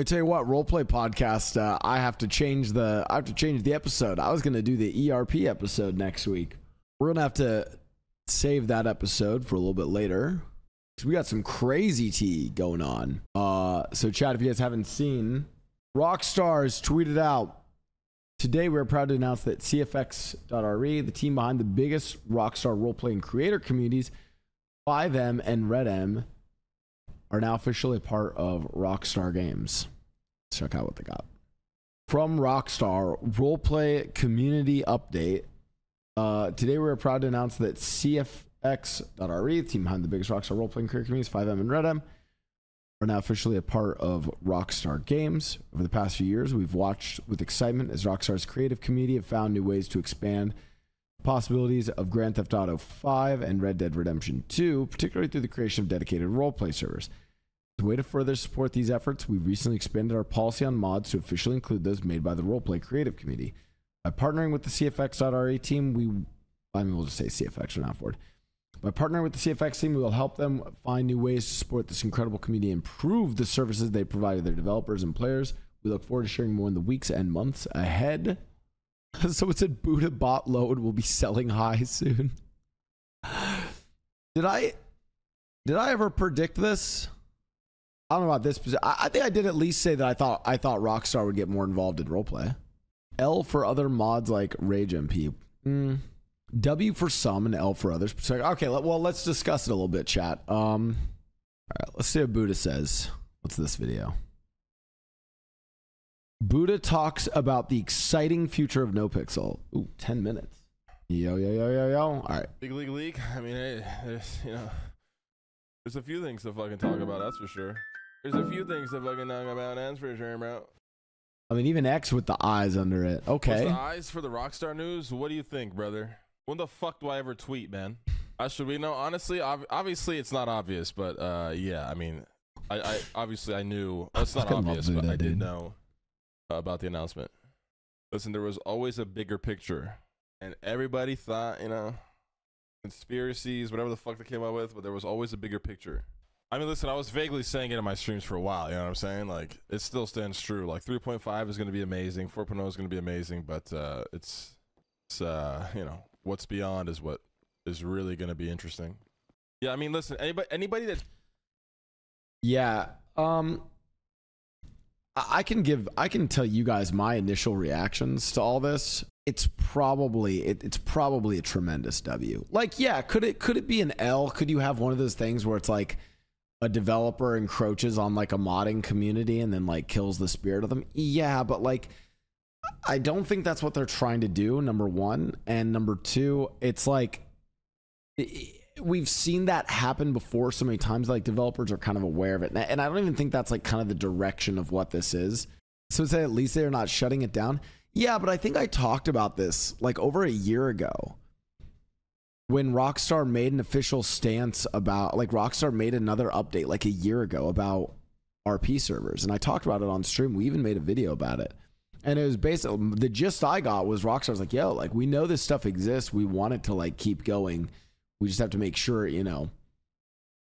I tell you what, roleplay podcast. I have to change the episode. I was gonna do the ERP episode next week. We're gonna have to save that episode for a little bit later because we got some crazy tea going on. So chat, if you guys haven't seen, Rockstar's tweeted out today. We're proud to announce that CFX.RE, the team behind the biggest Rockstar roleplaying creator communities, FiveM and RedM, are now officially a part of Rockstar Games. Let's check out what they got. From Rockstar, roleplay community update. Today we're proud to announce that CFX.RE, the team behind the biggest Rockstar roleplaying creator communities, FiveM and RedM, are now officially a part of Rockstar Games. Over the past few years, we've watched with excitement as Rockstar's creative community have found new ways to expand possibilities of Grand Theft Auto 5 and Red Dead Redemption 2, particularly through the creation of dedicated roleplay servers. As a way to further support these efforts, we've recently expanded our policy on mods to officially include those made by the roleplay creative community. By partnering with the CFX.RE team, we'll just say CFX from now forward. By partnering with the CFX team, we will help them find new ways to support this incredible community and improve the services they provide to their developers and players. We look forward to sharing more in the weeks and months ahead. So it said Buddha bot load will be selling high soon. Did I ever predict this? I don't know about this, but I think I did at least say that I thought Rockstar would get more involved in roleplay. L for other mods like Rage MP. W for some and L for others. Okay, well, let's discuss it a little bit, chat. All right, let's see what Buddha says. What's this video? Buddha talks about the exciting future of NoPixel. Ooh, 10 minutes. Yo. All right. League. I mean, hey, there's a few things to fucking talk about, that's for sure. There's a few things to fucking talk about, that's for sure, bro. I mean, even X with the eyes under it. Okay. What's the eyes for the Rockstar news? What do you think, brother? When the fuck do I ever tweet, man? Should we know? Honestly, obviously it's not obvious, but yeah, I mean, I obviously I knew. Oh, it's not obvious, but I did know about the announcement. Listen, there was always a bigger picture, and everybody thought, conspiracies, whatever the fuck they came up with, but there was always a bigger picture. I mean, listen, I was vaguely saying it in my streams for a while, you know what I'm saying? Like, it still stands true. Like, 3.5 is going to be amazing, 4.0 is going to be amazing, but it's what's beyond is what is really going to be interesting. Yeah, I mean, listen, anybody that... Yeah, I can tell you guys my initial reactions to all this. It's probably a tremendous W. Like, yeah, could it be an L? Could you have one of those things where it's like a developer encroaches on like a modding community and then like kills the spirit of them? Yeah, but like, I don't think that's what they're trying to do, number one. And number two, it's like, we've seen that happen before so many times. Like, developers are kind of aware of it. And I don't even think that's like kind of the direction of what this is. So say at least they're not shutting it down. Yeah, but I think I talked about this like over a year ago when Rockstar made an official stance about, like, Rockstar made another update like a year ago about RP servers. And I talked about it on stream. We even made a video about it. And it was basically, the gist I got was Rockstar's like, yo, like, we know this stuff exists. We want it to like keep going. We just have to make sure,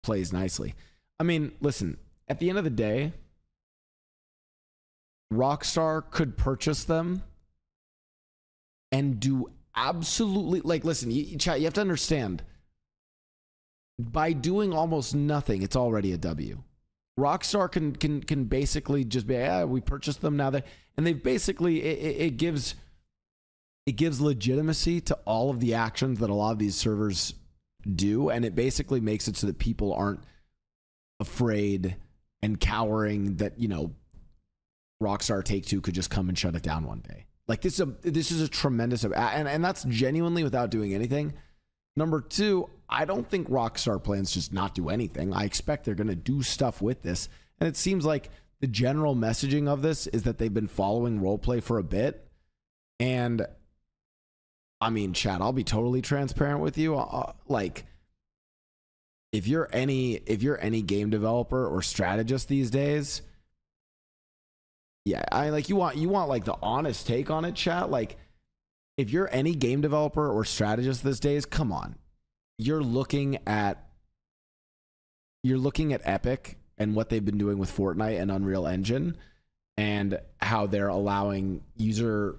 plays nicely. I mean, listen, at the end of the day, Rockstar could purchase them and do absolutely, like, listen, chat, you have to understand, by doing almost nothing, it's already a W. Rockstar can basically just be, yeah, we purchased them now, and they've basically, it gives legitimacy to all of the actions that a lot of these servers do, and it basically makes it so that people aren't afraid and cowering that, Rockstar Take-Two could just come and shut it down one day. Like, this is a tremendous, and that's genuinely without doing anything. Number two, I don't think Rockstar plans just not do anything. I expect they're going to do stuff with this. And it seems like the general messaging of this is that they've been following roleplay for a bit. And I mean, chat, I'll be totally transparent with you. Like, if you're any game developer or strategist these days, yeah, you want like the honest take on it, chat. Like, if you're any game developer or strategist these days, come on. You're looking at Epic and what they've been doing with Fortnite and Unreal Engine, and how they're allowing user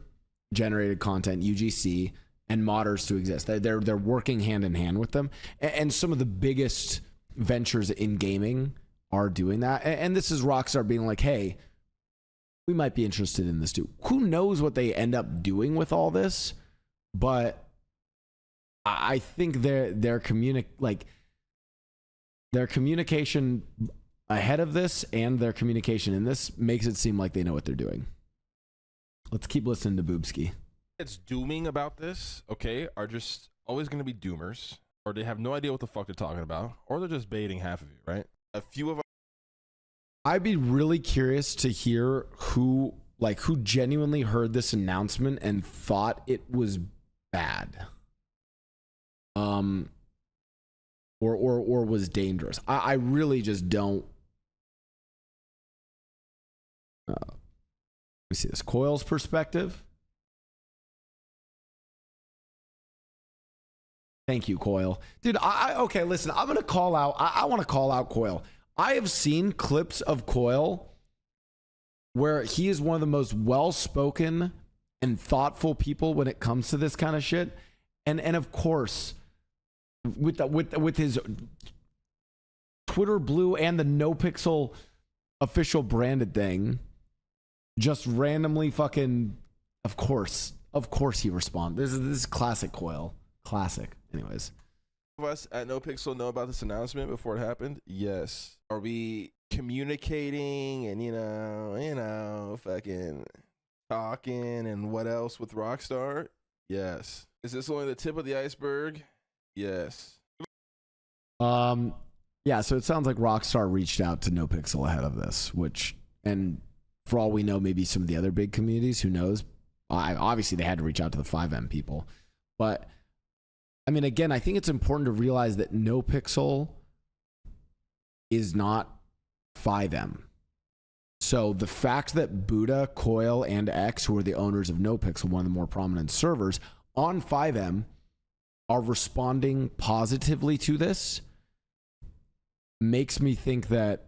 generated content, UGC, and modders to exist. They're working hand in hand with them, and some of the biggest ventures in gaming are doing that. And this is Rockstar being like, hey, we might be interested in this too. Who knows what they end up doing with all this? But I think their communication ahead of this and their communication in this makes it seem like they know what they're doing. Let's keep listening to Boobski. It's dooming about this, okay, are just always going to be doomers, or they have no idea what the fuck they're talking about, or they're just baiting half of you, right? A few of I'd be really curious to hear who genuinely heard this announcement and thought it was bad. Or was dangerous. I really just don't. Let me see this. Coil's perspective. Thank you, Coil. Dude, okay, listen, I'm going to call out. I want to call out Coil. I have seen clips of Coil where he is one of the most well-spoken and thoughtful people when it comes to this kind of shit. And of course, with his Twitter Blue and the NoPixel official branded thing, just randomly fucking, of course he responds. This is classic Coil. Classic. Anyways. of us at NoPixel know about this announcement before it happened? Yes. Are we communicating and, you know, fucking talking and what else with Rockstar? Yes. Is this only the tip of the iceberg? Yes. Yeah, so it sounds like Rockstar reached out to NoPixel ahead of this, which, and for all we know, maybe some of the other big communities, who knows? Obviously, they had to reach out to the FiveM people. But, I mean, again, I think it's important to realize that NoPixel is not FiveM. So the fact that Buddha, Coil, and X, who are the owners of NoPixel, one of the more prominent servers, on FiveM, are responding positively to this, makes me think that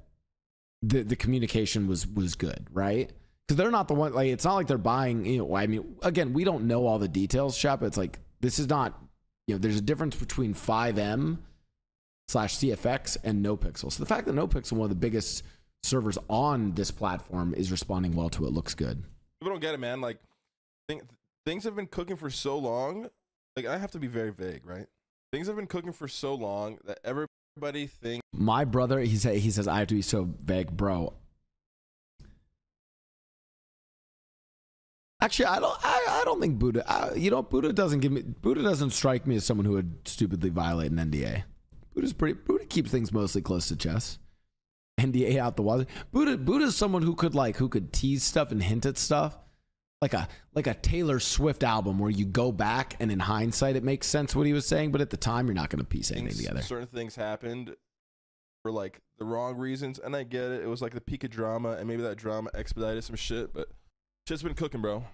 the communication was good, right? Because they're not the one, like, it's not like they're buying, you know, I mean, again, we don't know all the details, Shep. It's like, this is not, you know, there's a difference between FiveM/CFX and NoPixel. So the fact that NoPixel, one of the biggest servers on this platform, is responding well to it looks good. People don't get it, man. Like, things have been cooking for so long. Like, I have to be very vague, right? Things have been cooking for so long that everybody thinks. My brother, he says, I have to be so vague, bro. Actually, I don't think Buddha. You know, Buddha doesn't strike me as someone who would stupidly violate an NDA. Buddha keeps things mostly close to chest. NDA out the wazoo. Buddha's someone who could tease stuff and hint at stuff, like a Taylor Swift album where you go back and in hindsight it makes sense what he was saying, but at the time you're not going to piece anything together. Certain things happened for like the wrong reasons, and I get it. It was like the peak of drama, and maybe that drama expedited some shit, but shit's been cooking, bro.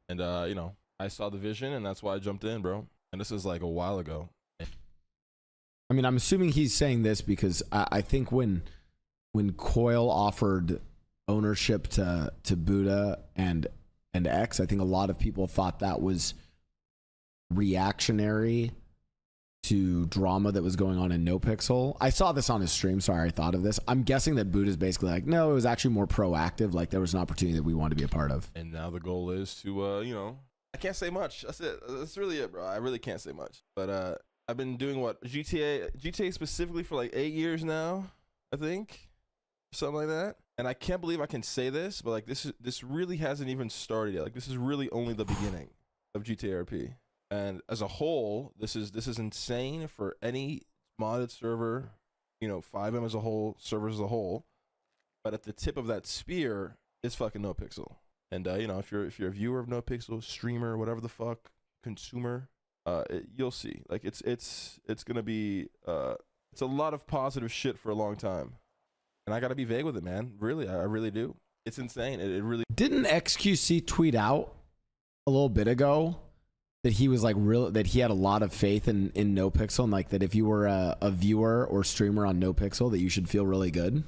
And you know, I saw the vision, and that's why I jumped in, bro. And this is like a while ago. I mean, I'm assuming he's saying this because I think when Coil offered ownership to Buddha and X, I think a lot of people thought that was reactionary to drama that was going on in NoPixel. I saw this on his stream, sorry I thought of this. I'm guessing that Buddha's basically like, no, it was actually more proactive, like there was an opportunity that we wanted to be a part of. And now the goal is to, you know, I can't say much. That's it. That's really it, bro. I really can't say much. But I've been doing what? GTA specifically for like 8 years now, I think. Something like that. And I can't believe I can say this, but like this really hasn't even started yet. Like this is really only the beginning of GTA RP. And as a whole, this is insane for any modded server, you know, FiveM as a whole, servers as a whole. But at the tip of that spear is fucking NoPixel. And you know, if you're a viewer of NoPixel, streamer, whatever the fuck, consumer, you'll see. Like it's gonna be it's a lot of positive shit for a long time. And I gotta be vague with it, man. Really, I really do. It's insane. It really. Didn't XQC tweet out a little bit ago that he was like that he had a lot of faith in NoPixel, and like that if you were a viewer or streamer on NoPixel that you should feel really good?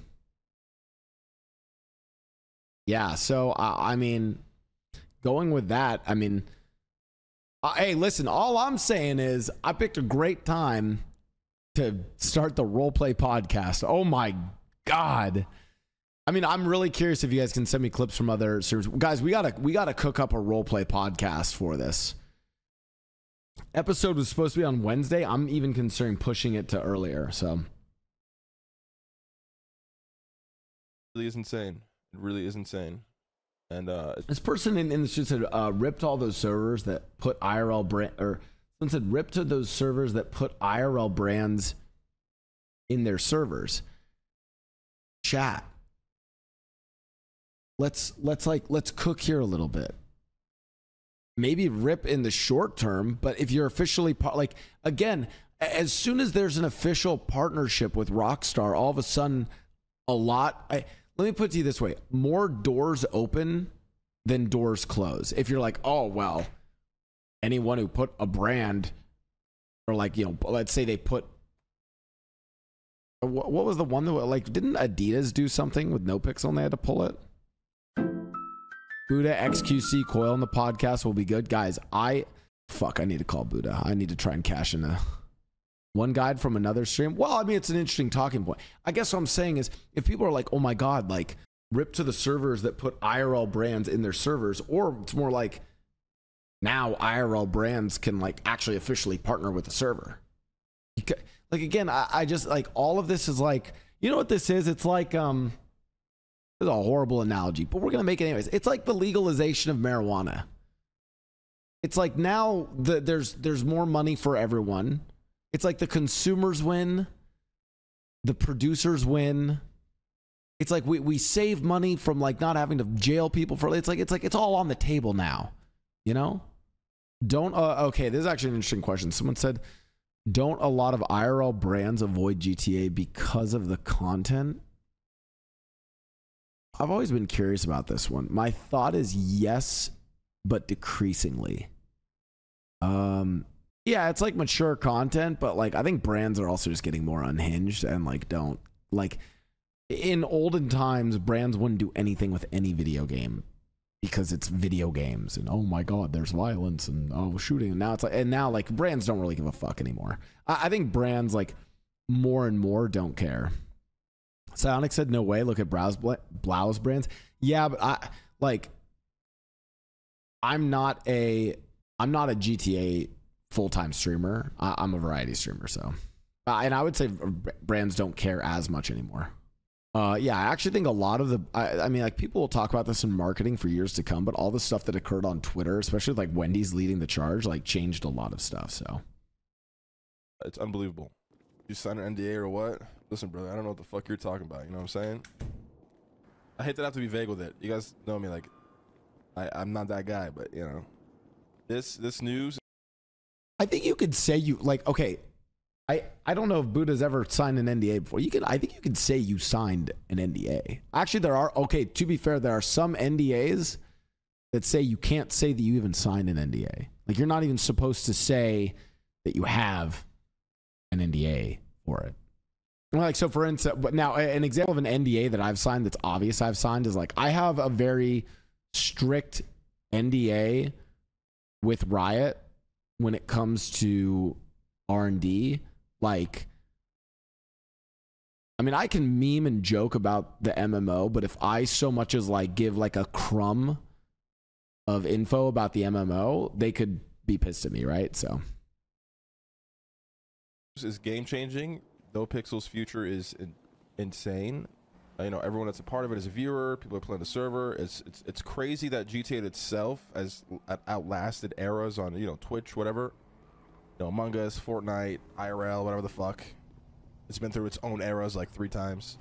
Yeah, so I mean, going with that, I mean, hey, listen, all I'm saying is I picked a great time to start the roleplay podcast. Oh my God. I mean, I'm really curious if you guys can send me clips from other servers. Guys, we gotta cook up a roleplay podcast for this. Episode was supposed to be on Wednesday. I'm even considering pushing it to earlier, so. It really is insane. It really is insane. And this person in the street said ripped all those servers that put IRL brand, or someone said ripped to those servers that put IRL brands in their servers. Chat. Let's cook here a little bit. Maybe rip in the short term, but if you're officially like, again, as soon as there's an official partnership with Rockstar, all of a sudden let me put it to you this way: more doors open than doors close. If you're like, oh well, anyone who put a brand, or like, you know, let's say they put, what was the one that, like, didn't Adidas do something with NoPixel and they had to pull it? Buddha XQC coil in the podcast will be good. Guys, I need to call Buddha. I need to try and cash in one guide from another stream. Well, I mean, it's an interesting talking point. I guess what I'm saying is, if people are like, oh my God, like, rip to the servers that put IRL brands in their servers, or it's more like now IRL brands can like actually officially partner with the server. Like, again, I just like, all of this is like, you know what this is? It's like, this is a horrible analogy, but we're going to make it anyways. It's like the legalization of marijuana. It's like now there's more money for everyone. It's like the consumers win, the producers win. It's like we save money from like not having to jail people for, it's like it's all on the table now, you know? Don't okay, this is actually an interesting question. Someone said, don't a lot of IRL brands avoid GTA because of the content? I've always been curious about this one. My thought is yes, but decreasingly. Yeah, it's like mature content, but like I think brands are also just getting more unhinged and like don't, like, in olden times brands wouldn't do anything with any video game because it's video games and oh my God, there's violence and oh shooting, and now it's like, and now like brands don't really give a fuck anymore. I think brands like more and more don't care. Sonic said no way, look at Blau's brands. Yeah, but I'm not a GTA full-time streamer. I'm a variety streamer, so and I would say brands don't care as much anymore. Yeah, I actually think a lot of the I mean, like, people will talk about this in marketing for years to come, but all the stuff that occurred on Twitter, especially like Wendy's leading the charge, like changed a lot of stuff. So it's unbelievable. You sign an NDA or what? Listen, brother, I don't know what the fuck you're talking about. You know what I'm saying? I hate that I have to be vague with it. You guys know me, like I'm not that guy, but you know, this news. I think you could say you like, okay, I don't know if Buddha's ever signed an NDA before. I think you could say you signed an NDA. Actually, there are, okay, to be fair, there are some NDAs that say you can't say that you even signed an NDA. Like, you're not even supposed to say that you have an NDA for it. Like, so for instance, but now an example of an NDA that I've signed that's obvious I've signed is like, I have a very strict NDA with Riot when it comes to R&D. Like, I mean, I can meme and joke about the MMO, but if I so much as like give like a crumb of info about the MMO, they could be pissed at me, right? So this is game changing. NoPixel's future is insane. You know, everyone that's a part of it is a viewer. People are playing the server. It's crazy that GTA itself has outlasted eras on, you know, Twitch, whatever. You know, Among Us, Fortnite, IRL, whatever the fuck. It's been through its own eras like 3 times.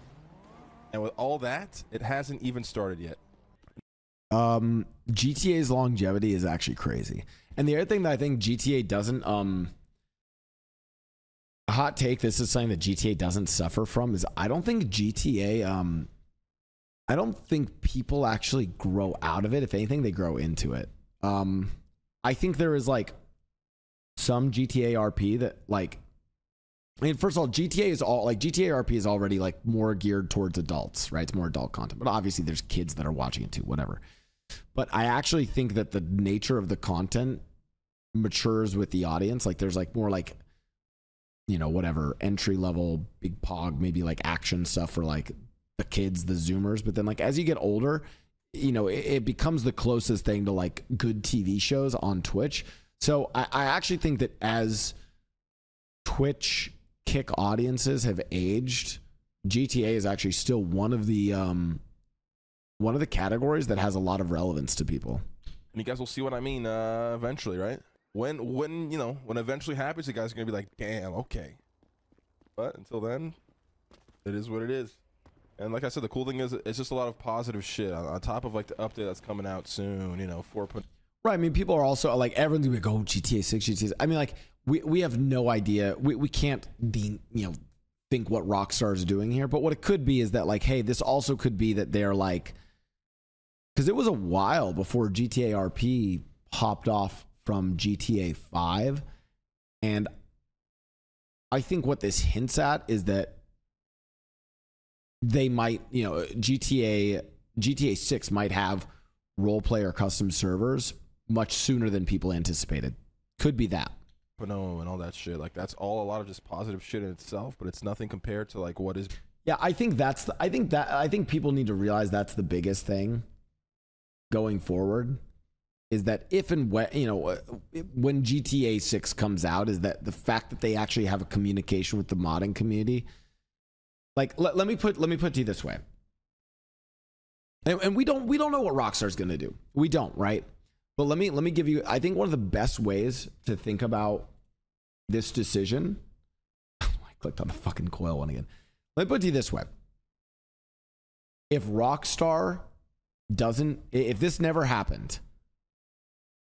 And with all that, it hasn't even started yet. GTA's longevity is actually crazy. And the other thing that I think GTA doesn't, a hot take, this is something that GTA doesn't suffer from, is I don't think GTA, I don't think people actually grow out of it. If anything, they grow into it. I think there is like some GTA RP that like I mean, first of all, GTA RP is already like more geared towards adults, right? It's more adult content, but obviously there's kids that are watching it too, whatever. But I actually think that the nature of the content matures with the audience. Like there's like more like, whatever, entry level, big pog, maybe like action stuff for like the kids, the Zoomers. But then like as you get older, it becomes the closest thing to like good TV shows on Twitch. So I actually think that as Twitch Kick audiences have aged, GTA is actually still one of the categories that has a lot of relevance to people. And you guys will see what I mean eventually, right? When eventually happens, you guys are gonna be like, damn, okay. But until then, it is what it is. And like I said, the cool thing is it's just a lot of positive shit on top of like the update that's coming out soon. 4. Right. I mean, people are also like, everyone's gonna go, GTA 6, GTA 6. I mean, like we have no idea. We can't think what Rockstar is doing here. But what it could be is that like, hey, this also could be that they're like, because it was a while before GTA RP hopped off from GTA 5, and I think what this hints at is that they might, GTA 6 might have role player custom servers much sooner than people anticipated. Could be that. And all that shit. Like that's all a lot of just positive shit in itself, but it's nothing compared to like what is. Yeah, I think I think people need to realize that's the biggest thing going forward, is that if and when when GTA 6 comes out, is that the fact that they actually have a communication with the modding community. Like let me put it to you this way. And we don't know what Rockstar's going to do. We don't, right? But let me give you, I think one of the best ways to think about this decision. I clicked on the fucking coil one again. Let me put it to you this way. If Rockstar if this never happened,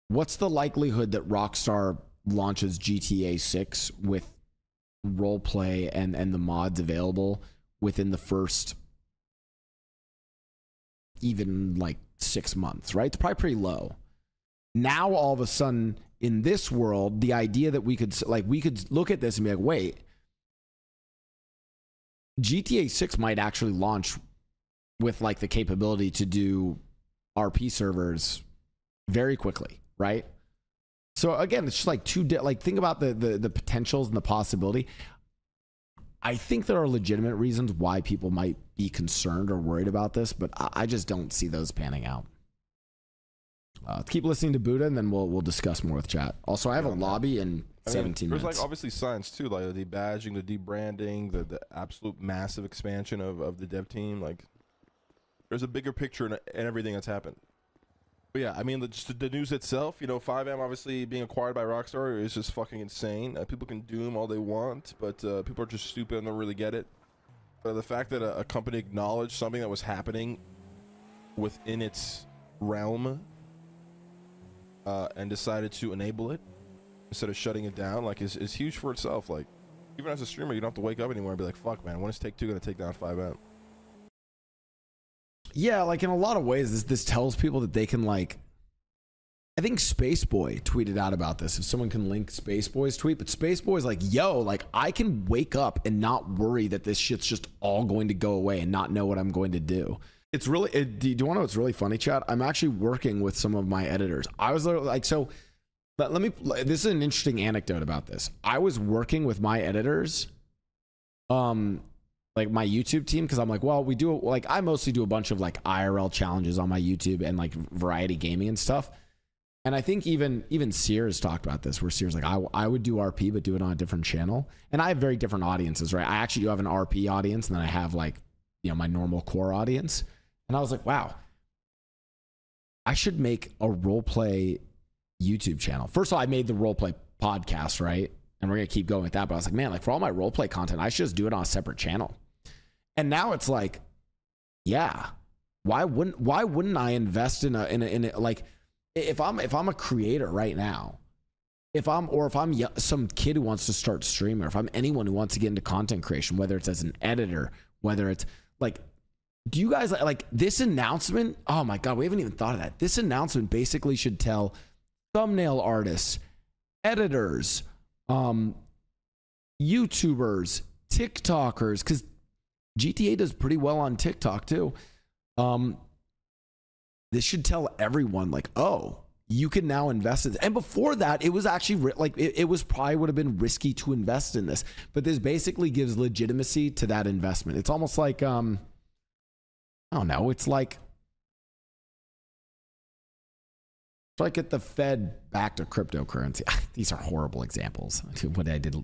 what's the likelihood that Rockstar launches GTA 6 with roleplay and the mods available within the first even like 6 months, right? It's probably pretty low. Now all of a sudden in this world, the idea that we could look at this and be like, wait, GTA 6 might actually launch with like the capability to do RP servers very quickly, right? So again, it's just like think about the potentials and the possibility. I think there are legitimate reasons why people might be concerned or worried about this, but I just don't see those panning out. Keep listening to Buddha, and then we'll discuss more with chat. Also, I have a lobby in 17 minutes. There's like obviously signs too, like the debadging, the debranding, the absolute massive expansion of the dev team. Like, there's a bigger picture in everything that's happened. But yeah, I mean, the news itself, FiveM obviously being acquired by Rockstar is just fucking insane. People can doom all they want, but people are just stupid and don't really get it. The fact that a company acknowledged something that was happening within its realm and decided to enable it instead of shutting it down, like, is huge for itself. Like, even as a streamer, you don't have to wake up anymore and be like, fuck, man, when is Take-Two going to take down FiveM? Yeah, like in a lot of ways, this tells people that they can, like, I think Spaceboy tweeted out about this. If someone can link Spaceboy's tweet, but Spaceboy's like, yo, like, I can wake up and not worry that this shit's just all going to go away and not know what I'm going to do. It's really, do you want to know what's really funny, chat? I'm actually working with some of my editors. I was like, so this is an interesting anecdote about this. I was working with my editors, like my YouTube team, because I'm like, well, we do, like, I mostly do a bunch of like IRL challenges on my YouTube and like variety gaming and stuff. And I think even Sears talked about this, where Sears like, I would do RP, but do it on a different channel. And I have very different audiences, right? I actually do have an RP audience, and then I have like, my normal core audience. And I was like, wow, I should make a roleplay YouTube channel. First of all, I made the roleplay podcast, right? And we're going to keep going with that. But I was like, man, like for all my roleplay content, I should just do it on a separate channel. And now it's like, yeah, why wouldn't I invest in a like, if I'm a creator right now, if I'm some kid who wants to start streaming, or if I'm anyone who wants to get into content creation, whether it's as an editor, whether it's like, do you guys like this announcement? Oh my God, we haven't even thought of that. This announcement basically should tell thumbnail artists, editors, YouTubers, TikTokers, because GTA does pretty well on TikTok too. This should tell everyone like, oh, you can now invest in this. And before that, it was actually like it was probably would have been risky to invest in this, but this basically gives legitimacy to that investment. It's almost like I don't know. It's like at the Fed back to cryptocurrency. These are horrible examples. What I did,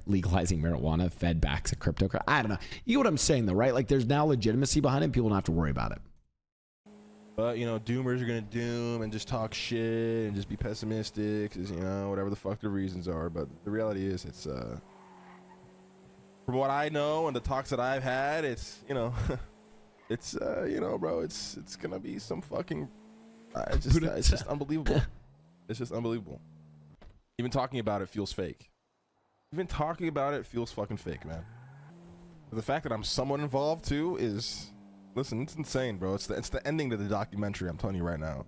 legalizing marijuana, Fed backs a cryptocurrency. I don't know. You know what I'm saying though, right? Like there's now legitimacy behind it. People don't have to worry about it. But, you know, doomers are going to doom and just talk shit and just be pessimistic, cause, you know, whatever the fuck the reasons are. But the reality is, it's, from what I know and the talks that I've had, it's, you know, it's, you know, bro, it's going to be some fucking, it's just unbelievable. It's just unbelievable. Even talking about it feels fake. Even talking about it feels fucking fake, man. But the fact that I'm somewhat involved, too, is... Listen, it's insane, bro. It's the ending to the documentary. I'm telling you right now.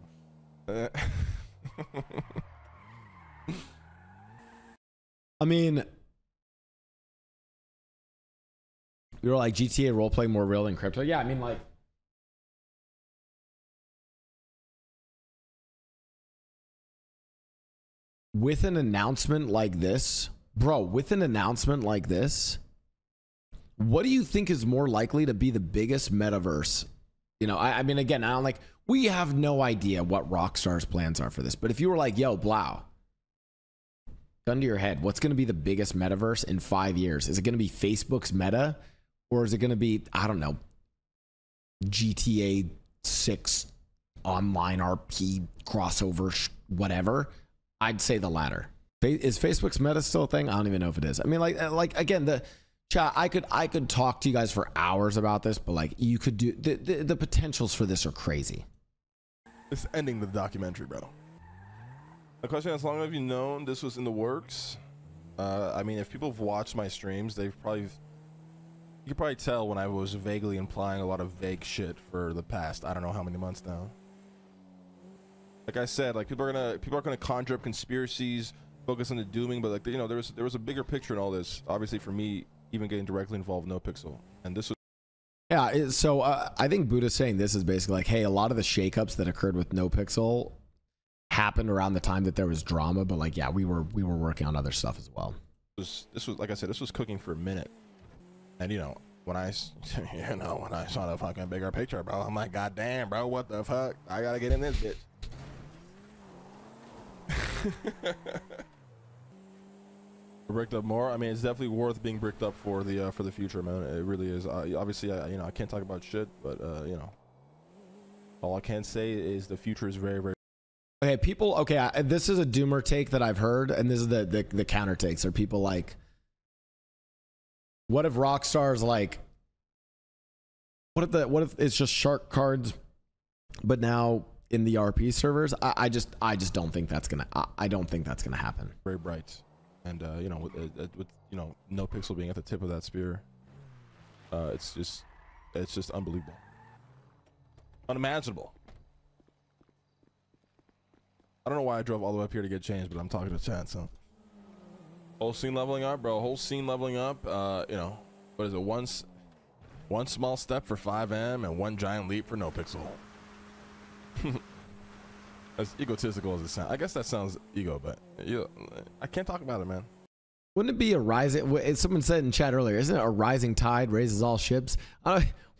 I mean, we were like GTA roleplay more real than crypto. Yeah, I mean, like, with an announcement like this, bro, with an announcement like this, what do you think is more likely to be the biggest metaverse? You know, I mean, again, I don't like, we have no idea what Rockstar's plans are for this, but if you were like, yo, Blau, gun to your head, what's going to be the biggest metaverse in 5 years? Is it going to be Facebook's Meta, or is it going to be, I don't know, GTA 6 online RP crossover, whatever? I'd say the latter. Is Facebook's Meta still a thing? I don't even know if it is. I mean, like again, the chat, I could talk to you guys for hours about this, but like you could do the potentials for this are crazy. It's ending the documentary, bro. The question, as long as you've known this was in the works, I mean, if people have watched my streams, you could probably tell when I was vaguely implying a lot of vague shit for the past, I don't know how many months now. Like I said, like people are gonna conjure up conspiracies, focus on the dooming, but like, you know, there was a bigger picture in all this. Obviously, for me, even getting directly involved in NoPixel, and this was. Yeah, so I think Buddha's saying this is basically like, hey, a lot of the shakeups that occurred with NoPixel happened around the time that there was drama, but like, yeah, we were working on other stuff as well. This was like I said, this was cooking for a minute, and you know, when I saw the fucking bigger picture, bro, I'm like, god damn, bro, what the fuck? I gotta get in this bitch. Bricked up more. I mean, it's definitely worth being bricked up for the future, man. It really is. Obviously, you know, I can't talk about shit, but you know, all I can say is the future is very, very. Okay, people. Okay, this is a doomer take that I've heard, and this is the counter takes. Are people like, what if Rockstar's like, what if it's just shark cards, but now in the RP servers? I just don't think that's gonna. I don't think that's gonna happen. Very bright. And you know, with you know, NoPixel being at the tip of that spear, it's just unbelievable, unimaginable. I don't know why I drove all the way up here to get changed, but I'm talking to chat. So, whole scene leveling up, bro. Whole scene leveling up. You know, what is it? One small step for FiveM and one giant leap for NoPixel. As egotistical as it sounds, I guess that sounds ego, but I can't talk about it, man. Wouldn't it be a rising? Someone said in chat earlier, isn't it a rising tide raises all ships?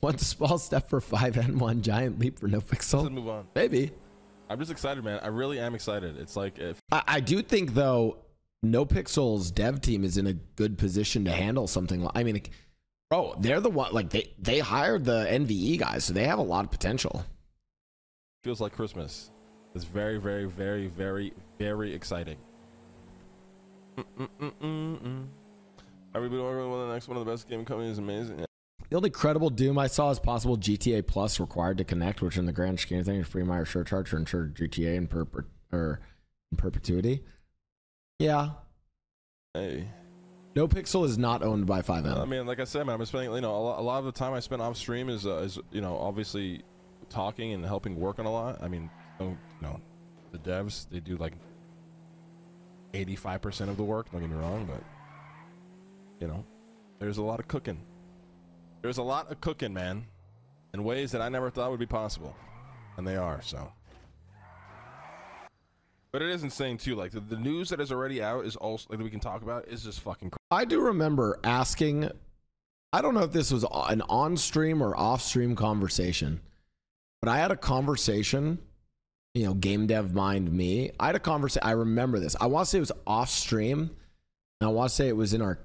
One small step for FiveM, one giant leap for NoPixel. Let's move on. Maybe. I'm just excited, man. I really am excited. It's like if I do think though, NoPixel's dev team is in a good position to handle something. I mean, bro, they're the one. Like they hired the NVE guys, so they have a lot of potential. Feels like Christmas. It's very, very, very, very, very exciting. Everybody the next one of the best game companies is amazing. Yeah. The only credible Doom I saw is possible GTA Plus required to connect, which in the grand scheme of things, free Meyer surcharge to ensure GTA in perpetuity. Yeah. Hey. NoPixel is not owned by FiveM. I mean, like I said, man, I'm spending, you know, a lot of the time I spend off stream is you know, obviously talking and helping work on a lot. I mean, you know, the devs, they do like 85% of the work, don't get me wrong, but you know, there's a lot of cooking. There's a lot of cooking, man, in ways that I never thought would be possible, and they are. So, but it is insane too. Like the news that is already out is also like, that we can talk about is just fucking crazy. I do remember asking, I don't know if this was an on-stream or off-stream conversation, but I had a conversation, you know, game dev mind me. I had a conversation, I remember this. I want to say it was off-stream, and I want to say it was in our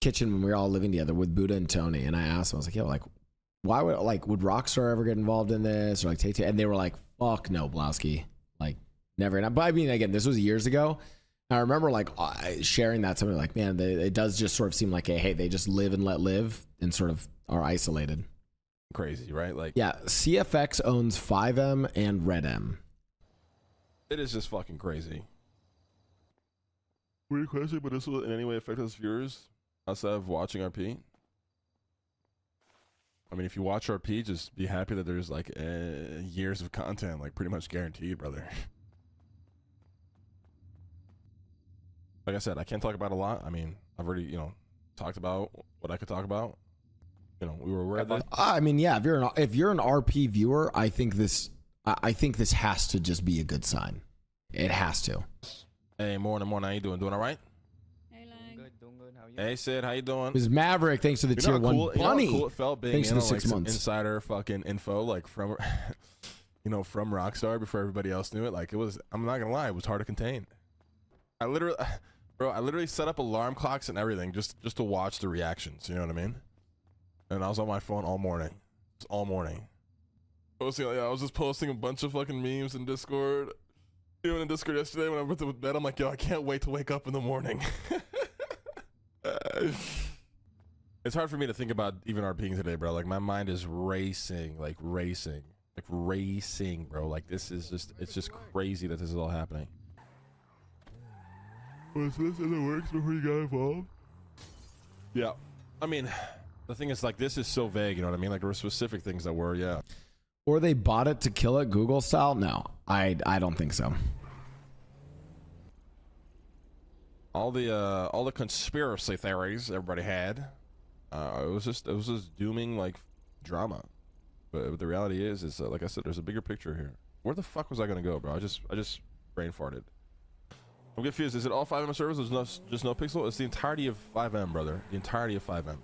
kitchen when we were all living together with Buddha and Tony, and I asked them, I was like, yo, like, why would, like, would Rockstar ever get involved in this, or like take, and they were like, fuck no, Blowski, like, never. And but I mean, again, this was years ago. I remember like sharing that, somebody like, man, it does just sort of seem like, hey, they just live and let live and sort of are isolated. Crazy, right? Like, yeah, CFX owns FiveM and RedM. It is just fucking crazy. Weird question, but this will in any way affect us viewers outside of watching RP? I mean, if you watch RP, just be happy that there's like years of content, like pretty much guaranteed, brother. Like I said, I can't talk about a lot. I mean, I've already, you know, talked about what I could talk about. You know, we were aware of this. I mean, yeah, if you're an RP viewer, I think this has to just be a good sign. It has to. Hey, morning, how you doing? Doing all right? Hey, Lang. Doing good. How are you? Hey, Sid, how you doing? Ms. Maverick, thanks to the tier 1 cool, bunny. You know how cool it felt being Thanks in to the on, 6 like, some months. insider fucking info, like from, you know, from Rockstar before everybody else knew it. Like it was, I'm not gonna lie, it was hard to contain. I literally set up alarm clocks and everything just to watch the reactions. You know what I mean? And I was on my phone all morning, posting. I was just posting a bunch of fucking memes in Discord. Even in Discord yesterday when I went to bed, I'm like, yo, I can't wait to wake up in the morning. It's hard for me to think about even RPing today, bro. Like my mind is racing, bro. Like this is just, it's just crazy that this is all happening. Was this in the works before you got involved? Yeah. I mean, the thing is, like, this is so vague, you know what I mean? Like, there were specific things that were, yeah. Or they bought it to kill it Google style? No, I don't think so. All the conspiracy theories everybody had, it was just dooming, like, drama. But the reality is like I said, there's a bigger picture here. Where the fuck was I gonna go, bro? I just brain farted. I'm confused. Is it all FiveM servers? There's just NoPixel? It's the entirety of FiveM, brother. The entirety of FiveM.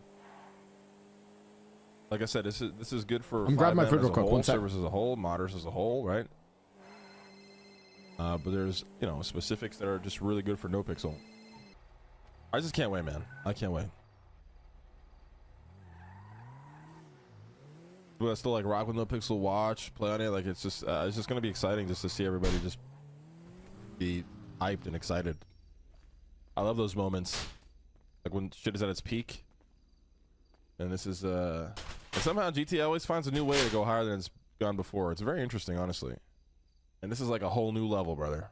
Like I said, this is good for I'm grabbing my food real quick. One sec. Servers as a whole, modders as a whole, right? But there's, you know, specifics that are just really good for NoPixel. I just can't wait, man. I can't wait. But I still like rock with NoPixel, watch, play on it. Like it's just gonna be exciting just to see everybody just be hyped and excited. I love those moments, like when shit is at its peak. And this is and somehow GTA always finds a new way to go higher than it's gone before. It's very interesting, honestly. And this is like a whole new level, brother.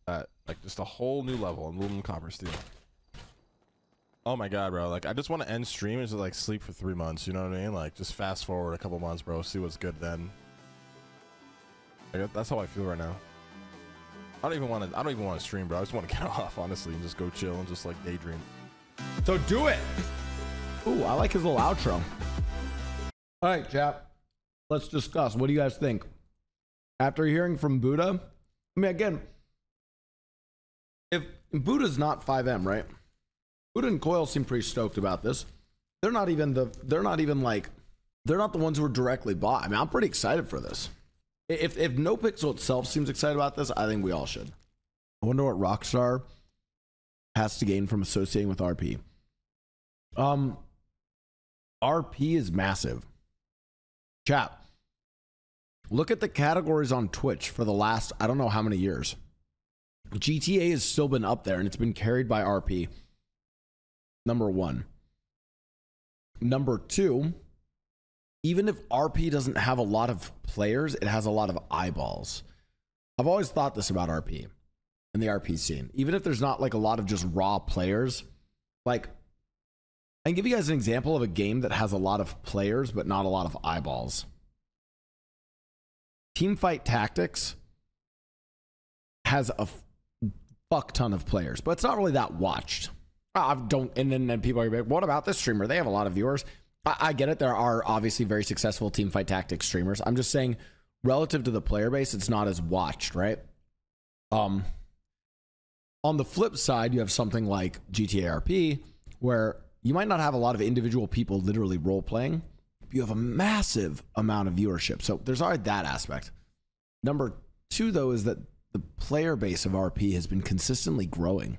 Like just a whole new level in aluminum copper steel. Oh my god, bro. Like I just want to end stream and just like sleep for 3 months, you know what I mean? Like just fast forward a couple months, bro, see what's good then. Like, that's how I feel right now. I don't even want to stream, bro. I just want to get off, honestly, and just go chill and just like daydream. So do it. Ooh, I like his little outro. All right, chat. Let's discuss. What do you guys think? After hearing from Buddha, I mean, again, if Buddha's not FiveM, right? Buddha and Coil seem pretty stoked about this. They're not the ones who are directly bought. I mean, I'm pretty excited for this. If NoPixel itself seems excited about this, I think we all should. I wonder what Rockstar has to gain from associating with RP. RP is massive. Chat, look at the categories on Twitch for the last, I don't know how many years. GTA has still been up there and it's been carried by RP. Number one. Number two, even if RP doesn't have a lot of players, it has a lot of eyeballs. I've always thought this about RP and the RP scene. Even if there's not like a lot of just raw players, like I can give you guys an example of a game that has a lot of players but not a lot of eyeballs. Teamfight Tactics has a fuck ton of players, but it's not really that watched. I don't, and then people are like, what about this streamer? They have a lot of viewers. I get it. There are obviously very successful teamfight tactics streamers. I'm just saying, relative to the player base, it's not as watched, right? On the flip side, you have something like GTA RP, where you might not have a lot of individual people literally role playing. You have a massive amount of viewership. So there's already that aspect. Number two, though, is that the player base of RP has been consistently growing.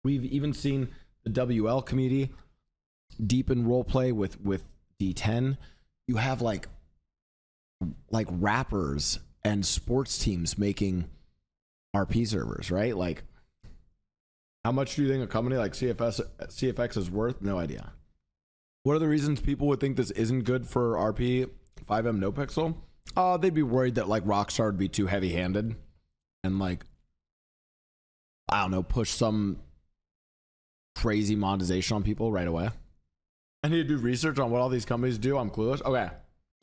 We've even seen the WL community deepen roleplay with D10. You have like rappers and sports teams making RP servers, right? Like, how much do you think a company like CFX is worth? No idea. What are the reasons people would think this isn't good for RP, FiveM, NoPixel? They'd be worried that like Rockstar would be too heavy-handed and like, I don't know, push some crazy monetization on people right away. I need to do research on what all these companies do. I'm clueless. Okay,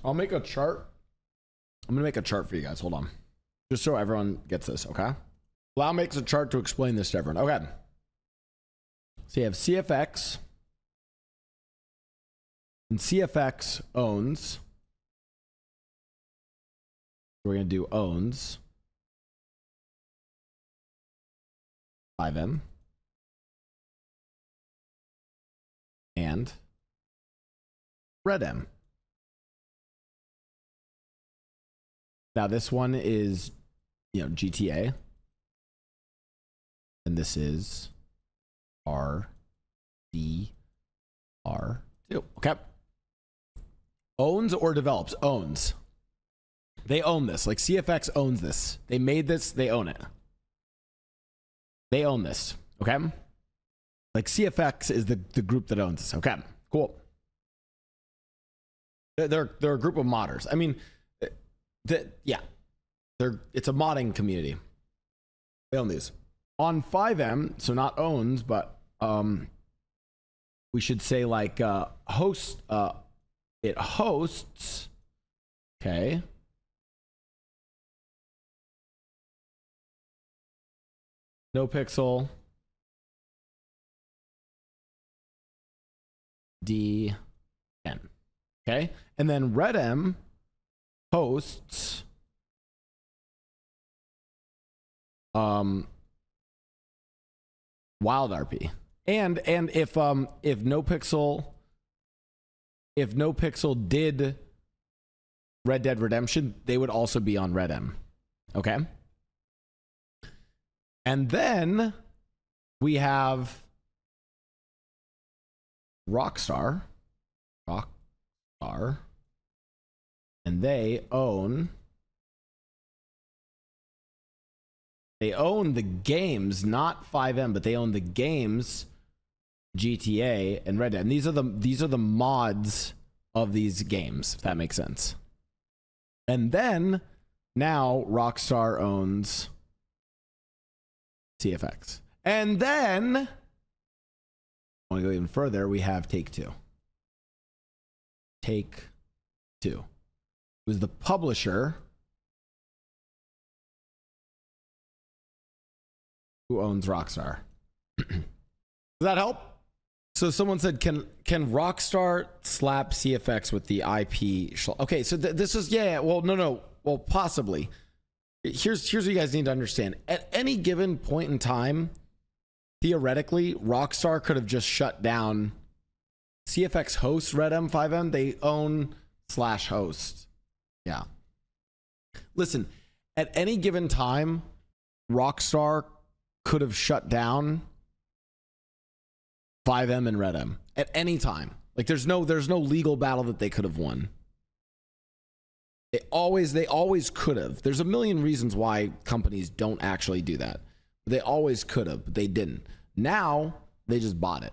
I'll make a chart. I'm gonna make a chart for you guys. Hold on, just so everyone gets this. Okay, Blau makes a chart to explain this to everyone. Okay, so you have CFX, and CFX owns. We're gonna do owns FiveM and RedM. Now this one is, GTA, and this is RDR2. Okay. Owns or develops? Owns. They own this. Like CFX owns this. They made this. They own it. They own this. Okay. Like CFX is the group that owns this. Okay. Cool. They're a group of modders. I mean, yeah. It's a modding community. They own these. On FiveM, so not owns, but we should say like host. It hosts. Okay. NoPixel D10. Okay. And then RedM hosts Wild RP. And if NoPixel did Red Dead Redemption, they would also be on RedM. Okay. And then we have Rockstar, and they own the games, not FiveM, but they own the games GTA and Red Dead. And these are the mods of these games, if that makes sense. And then now Rockstar owns CFX. And then I want to go even further. We have Take-Two. Take-Two was the publisher who owns Rockstar. Does that help? So someone said, can Rockstar slap CFX with the IP? Okay, so this is, yeah, well, no, well, possibly. Here's what you guys need to understand. At any given point in time, theoretically, Rockstar could have just shut down. CFX hosts RedM, FiveM. They own /host. Yeah. Listen, at any given time, Rockstar could have shut down FiveM and RedM at any time. Like there's no legal battle that they could have won. They always could have. There's a million reasons why companies don't actually do that. They always could have, but they didn't. Now they just bought it.